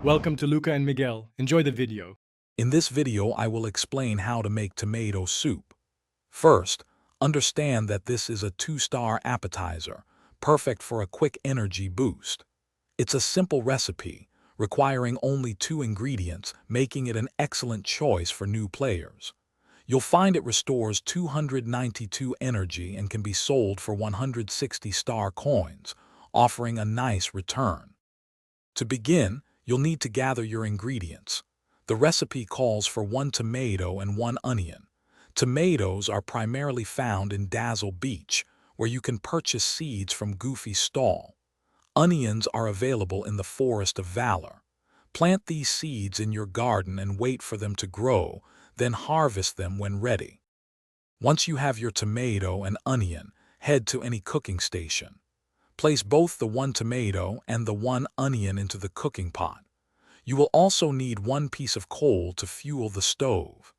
Welcome to Luca and Miguel. Enjoy the video. In this video, I will explain how to make tomato soup. First, understand that this is a 2-star appetizer, perfect for a quick energy boost. It's a simple recipe, requiring only 2 ingredients, making it an excellent choice for new players. You'll find it restores 292 energy and can be sold for 160 star coins, offering a nice return. To begin, you'll need to gather your ingredients. The recipe calls for 1 tomato and 1 onion. Tomatoes are primarily found in Dazzle Beach, where you can purchase seeds from Goofy's stall. Onions are available in the Forest of Valor. Plant these seeds in your garden and wait for them to grow, then harvest them when ready. Once you have your tomato and onion, head to any cooking station. Place both the 1 tomato and the 1 onion into the cooking pot. You will also need 1 piece of coal to fuel the stove.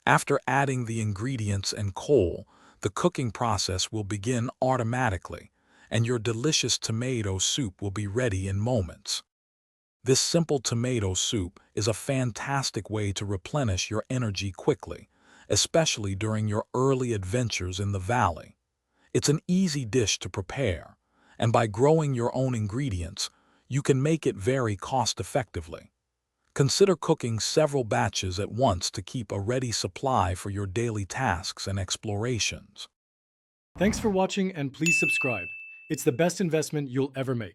After adding the ingredients and coal, the cooking process will begin automatically, and your delicious tomato soup will be ready in moments. This simple tomato soup is a fantastic way to replenish your energy quickly, especially during your early adventures in the valley. It's an easy dish to prepare, and by growing your own ingredients, you can make it very cost-effectively. Consider cooking several batches at once to keep a ready supply for your daily tasks and explorations. Thanks for watching and please subscribe. It's the best investment you'll ever make.